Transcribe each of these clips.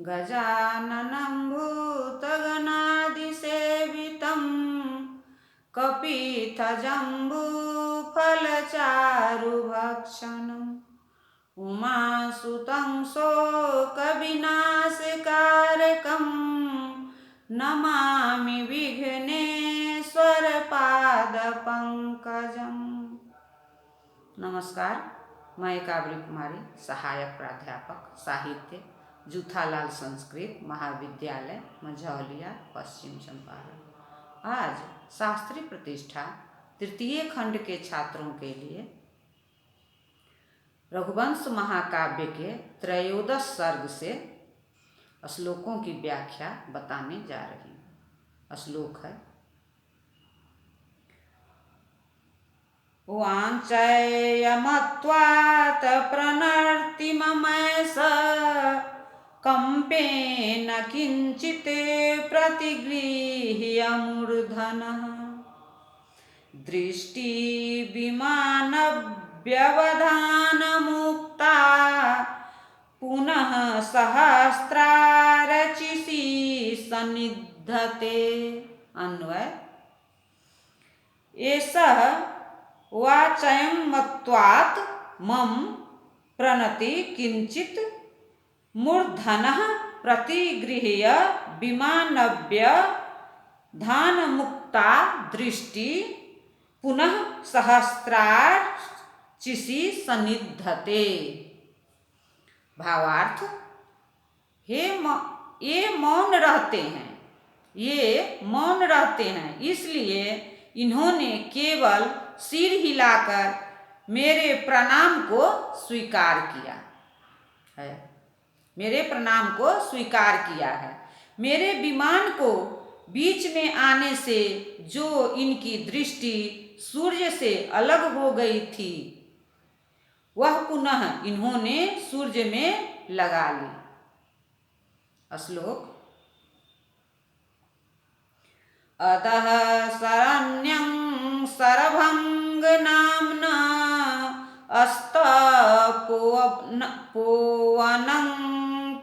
गजाननं भूतगणादिसेवितं कपित्थजम्बूफलचारुभक्षणम् उमासुतं शोकविनाशकारकं नमामि विघ्नेश्वरपादपङ्कजम्। नमस्कार, मैं काबली कुमारी, सहायक प्राध्यापक साहित्य, जूथालाल संस्कृत महाविद्यालय, मझौलिया, पश्चिम चंपारण। आज शास्त्री प्रतिष्ठा तृतीय खंड के छात्रों के लिए रघुवंश महाकाव्य के त्रयोदश सर्ग से श्लोकों की व्याख्या बताने जा रही हूँ। श्लोक है: वाञ्छयमत्वात् प्रणर्तिममैष कम्पेन किञ्चित् प्रतिगृह्य मूर्धनः दृष्टिविमानव्यवधानमुक्ता पुनः सहस्रारचिषि सन्निधते। अन्वय: एषः वाचयमत्वात् मम प्रणति किंचित मूर्धनः प्रतिगृह्य विमानव्यवधानमुक्ता दृष्टि पुनः सहस्रार्चिषि सन्निधते। भावार्थ: ये मौन रहते हैं, इसलिए इन्होंने केवल सिर हिलाकर मेरे प्रणाम को स्वीकार किया है। मेरे विमान को बीच में आने से जो इनकी दृष्टि सूर्य से अलग हो गई थी, वह पुनः इन्होंने सूर्य में लगा ली। श्लोक: अतः शरण्यं शरभंग नाम्ना अस्तपोवनं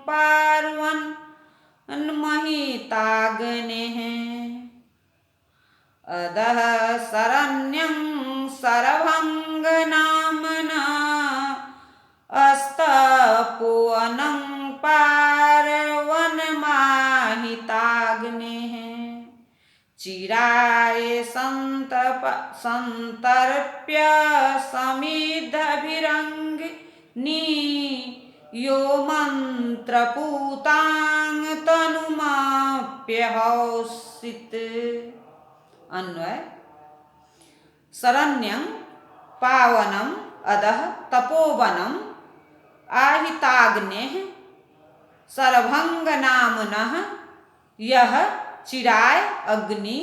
पार्वन् महिताग्नेः। अतः शरण्यं शरभंग नाम्ना अस्तपोवनं पार्वन् महिताग्नेः। चिराय संतर्प्य समिद्धभिरङ्गिनी यो मन्त्रपूतां तनुमाप्यहौषित्। अन्वय: शरण्यं पावनम् अधः तपोवनम् आहिताग्नेः शरभंग नामनः यह चिराय अग्नि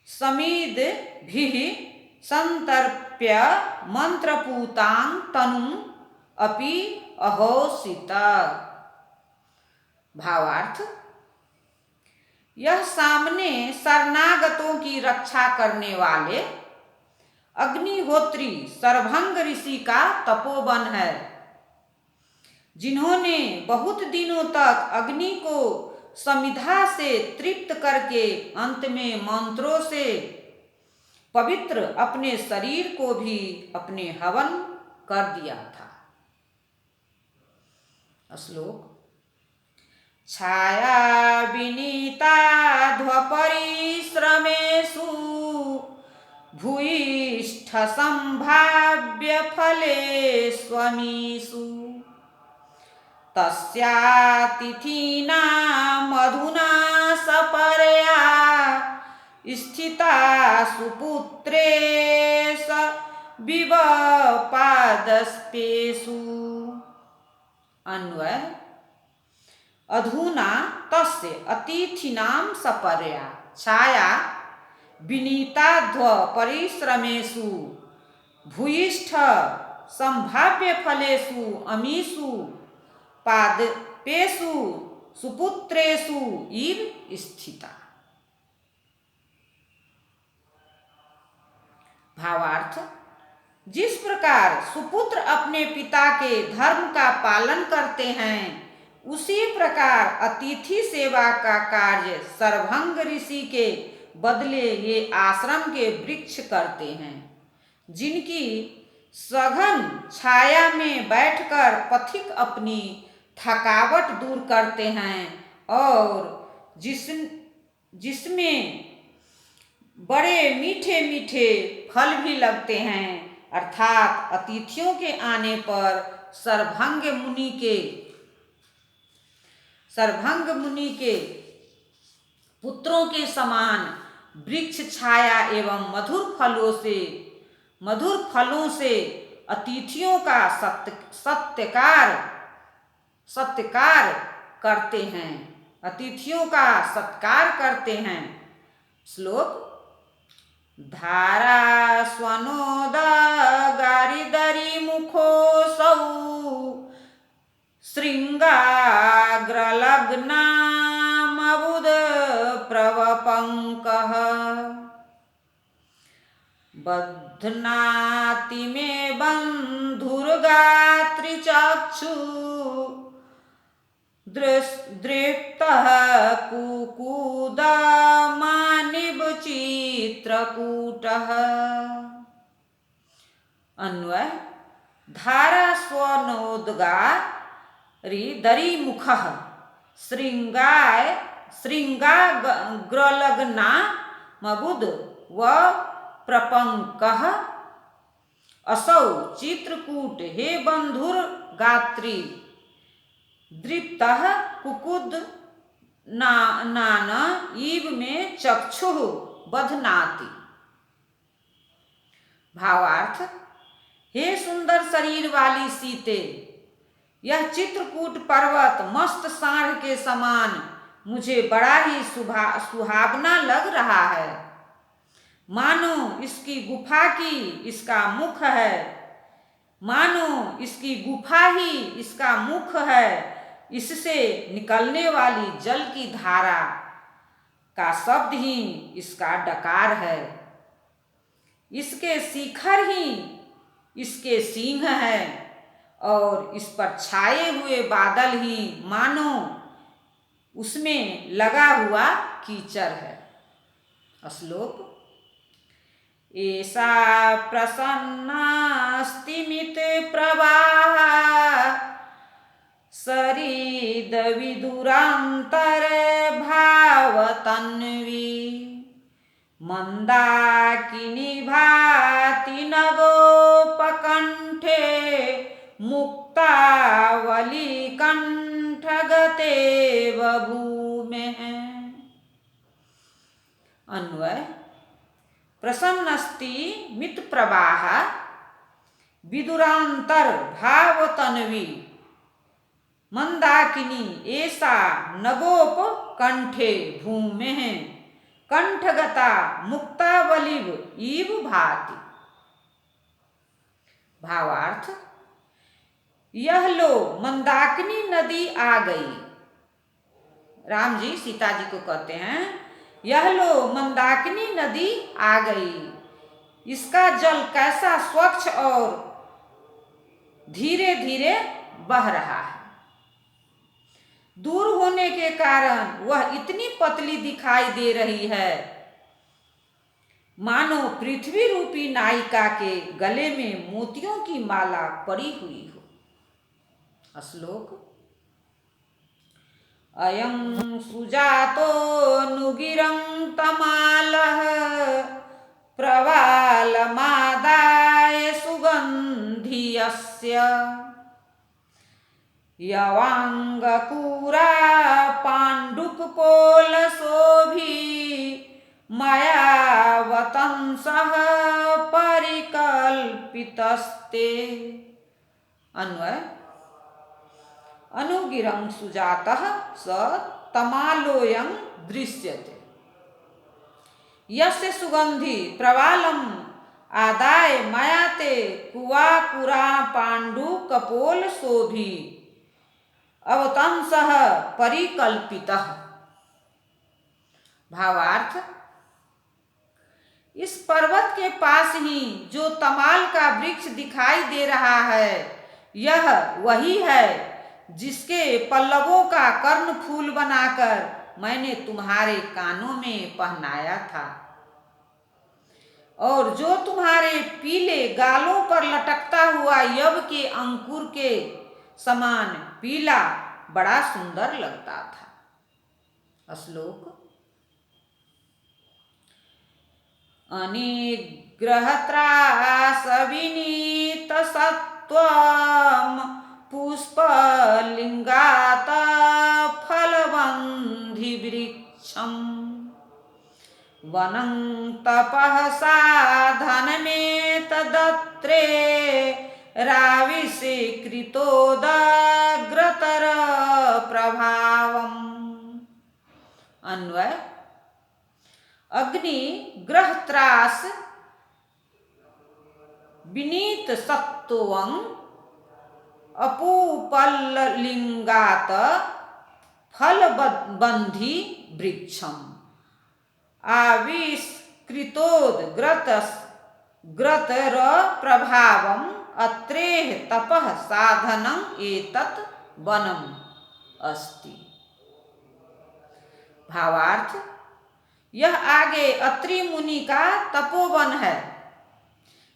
समिद्भिः संतर्प्य मंत्रपूतां तनुम् अपि अहोषित। भावार्थ: यह सामने शरणागतों की रक्षा करने वाले अग्निहोत्री शरभंग ऋषि का तपोवन है, जिन्होंने बहुत दिनों तक अग्नि को समिधा से तृप्त करके अंत में मंत्रों से पवित्र अपने शरीर को भी अपने हवन कर दिया था। श्लोक: छाया विनीता ध्वपरिश्रमेषु भूयिष्ठ संभाव्य फलेष्वमीषु तस्यातिथीनां मधुना सपरया स्थिता सुपुत्रेश विवपादस्पेषु। अन्वय: अधुना तस्य अतिथीनां सपरया छाया विनीताध्व परिश्रमेषु भूयिष्ठ संभाव्य फलेषु अमीषु पादपेषु सुपुत्रेषु इव स्थिता। भावार्थ: जिस प्रकार सुपुत्र अपने पिता के धर्म का पालन करते हैं, उसी प्रकार अतिथि सेवा का कार्य सर्वभंग ऋषि के बदले ये आश्रम के वृक्ष करते हैं, जिनकी सघन छाया में बैठकर पथिक अपनी थकावट दूर करते हैं और जिसमें बड़े मीठे मीठे फल भी लगते हैं, अर्थात अतिथियों के आने पर सरभंग मुनि के पुत्रों के समान वृक्ष छाया एवं मधुर फलों से अतिथियों का सत्कार करते हैं, अतिथियों का सत्कार करते हैं। श्लोक धारा स्वनोद गारिदरी मुखोऽसौ श्रृंगाग्रलग्नामबुध प्रवपङ्कः बध्नाति मे बन्धुर्गात्रिचक्षु दृप्तः कुकुदमानिवचित्रकूटः। अन्वय धारा स्वनोद्गारिदरीमुखः श्रृंगाग्रलग्नामबुध व प्रपंकः असौ चित्रकूट हे बंधुर्गात्री दृप्तः कुकुद नान इव में चक्षुः बध्नाति। भावार्थ, हे सुंदर शरीर वाली सीते, यह चित्रकूट पर्वत मस्त सांड के समान मुझे बड़ा ही सुहावना लग रहा है, मानो इसकी गुफा की इसका मुख है, मानो इसकी गुफा ही इसका मुख है। इससे निकलने वाली जल की धारा का शब्द ही इसका डकार है, इसके शिखर ही इसके सींग है और इस पर छाए हुए बादल ही मानो उसमें लगा हुआ कीचड़ है। श्लोक एषा प्रसन्नास्तिमित प्रवाह सरिदविदुरान्तर भावतन्वी मंदाकिनी भाति नगोपकण्ठे मुक्तावली कंठगते बभूमेः। अन्वय प्रसन्नस्ति मित प्रवाह विदुरांतर भावतन्वी मंदाकिनी ऐसा नगोप कंठे भूमेः कंठगता मुक्तावलिव इव भाति। भावार्थ, यह लो मंदाकिनी नदी आ गई। राम जी सीता जी को कहते हैं, यह लो मंदाकिनी नदी आ गई, इसका जल कैसा स्वच्छ और धीरे धीरे बह रहा है। दूर होने के कारण वह इतनी पतली दिखाई दे रही है, मानो पृथ्वी रूपी नायिका के गले में मोतियों की माला पड़ी हुई हो। श्लोक अयं सुजातो नुगिरं तमालः प्रवालमादाय सुगन्धियस्य यवांगकूरा पाण्डुकपोलशोभी मया वतंसः परिकल्पितस्ते। अन्वय अनुगिरं सुजातः स तमालोऽयं दृश्यते यस्य सुगंधि प्रवालम् आदाय मया ते कुवाकुरा पाण्डु कपोल शोभी अवतंसः परिकल्पितः। भावार्थ, इस पर्वत के पास ही जो तमाल का वृक्ष दिखाई दे रहा है, यह वही है जिसके पल्लवों का कर्ण फूल बनाकर मैंने तुम्हारे कानों में पहनाया था, और जो तुम्हारे पीले गालों पर लटकता हुआ यव के अंकुर के समान पीला बड़ा सुंदर लगता था। श्लोक। अनिग्रहत्रास विनीत सत्वम पुष्पलिंगात फलबंधि वृक्षम वनं तपः साधनमेतदत्रे राविषे कृतोदग्रतर प्रभावम्। अन्वय। अग्नि ग्रह त्रास विनीत सत्वं अपूपलिंगात फलबंधि वृक्षम आविष्कृतोद्ग्रतर प्रभावम् अत्रेह तपः साधनं एतत् वनम् अस्ति। भावार्थ। यह आगे अत्रि मुनि का तपोवन है।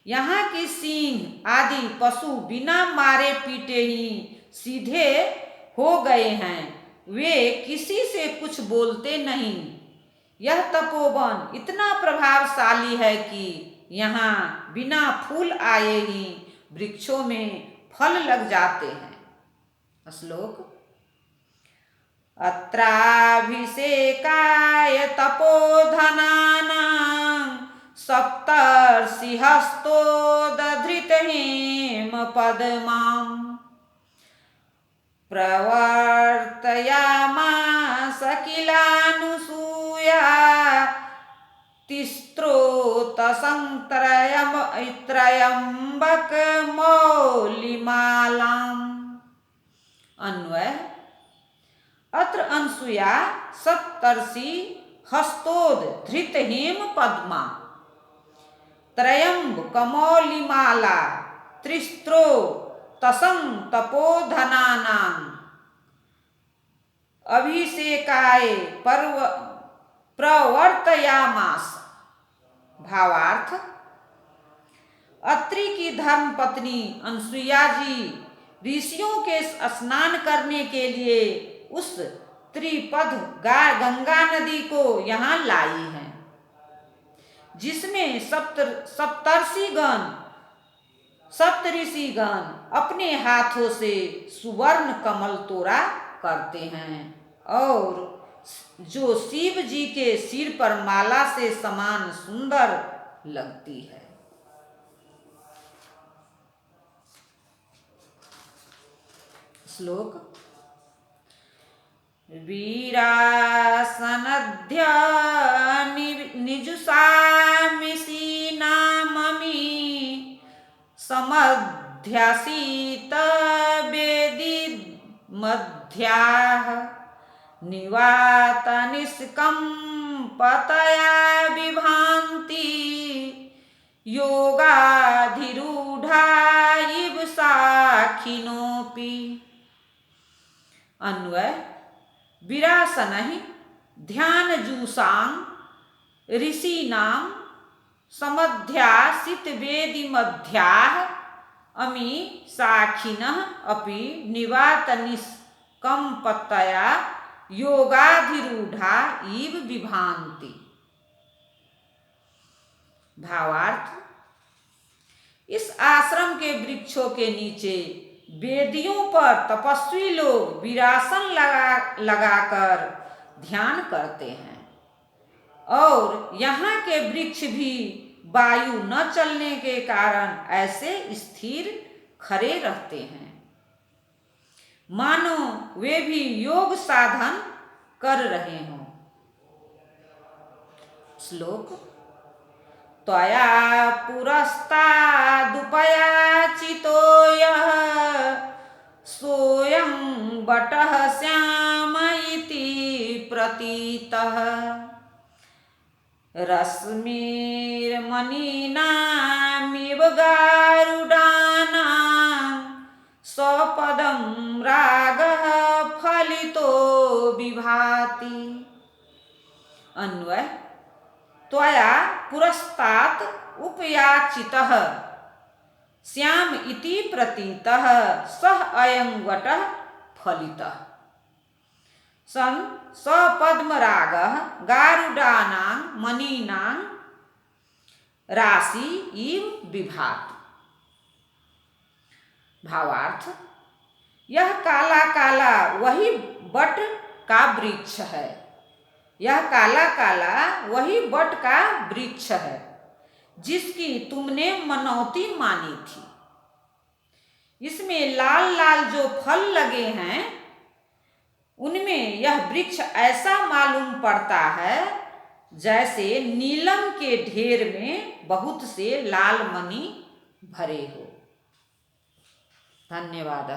यहाँ की सिंह आदि पशु बिना मारे पीटे ही सीधे हो गए हैं, वे किसी से कुछ बोलते नहीं। यह तपोवन इतना प्रभावशाली है कि यहाँ बिना फूल आए ही वृक्षों में फल लग जाते हैं। श्लोक। अत्राभिषेकाय तपोधनानां सप्तर्षिहस्तोदधृतहेम पद्माम् प्रवर्तयामास किलानुसूया तिस्त्रोतसंत्रयम्बकमौलिमालाम्। अन्वय। अत्र अनसुया सप्तर्षि हस्तोद धृत हेम पद्मा त्रयंब कमौलिमाला त्रिस्त्रो तसं तपोधनानां अभिषेकाय प्रवर्तयामास। भावार्थ। अत्रि की धर्म पत्नी अनसुया जी ऋषियों के स्नान करने के लिए उस त्रिपद गंगा नदी को यहाँ लाई है, जिसमें सप्तऋषिगण अपने हाथों से सुवर्ण कमल तोड़ा करते हैं, और जो शिव जी के सिर पर माला से समान सुंदर लगती है। श्लोक। वीरासनध्य निजुषामिषीनाममि समध्यासीत वेदी मध्याः निवात निष्कम्पतया विभान्ति योगाधिरूढ़ा इव साखिनोऽपि। अन्वय। विरासनहि ध्यानजूषां ऋषीणां समध्यासित वेदी मध्याः अमी साखिनः अपि निवातनिष्कम्पतया योगाधिरूढ़ा इव विभान्ति। भावार्थ। इस आश्रम के वृक्षों के नीचे वेदियों पर तपस्वी लोग विरासन लगाकर ध्यान करते हैं, और यहाँ के वृक्ष भी वायु न चलने के कारण ऐसे स्थिर खड़े रहते हैं, मानो वे भी योग साधन कर रहे हों। श्लोक। त्वया पुरस्तादुपयाचितो यः सोऽयं बटः श्याम इति प्रतीतः रश्मिर्मणीनामिव गारुडानां स्वपदं रागः फलितो विभाति। अन्वय: त्वया पुरस्तात् उपयाचितः श्याम इति प्रतीतः सः अयं वटः फलितः। सन् सपद्मरागः गारुडानां मणीनां राशि इव विभाति। भावार्थ: यह काला काला वही बट का वृक्ष है। यह काला काला वही बट का वृक्ष है जिसकी तुमने मनौती मानी थी। इसमें लाल लाल जो फल लगे हैं उनमें यह वृक्ष ऐसा मालूम पड़ता है जैसे नीलम के ढेर में बहुत से लाल मणि भरे हो। धन्यवाद।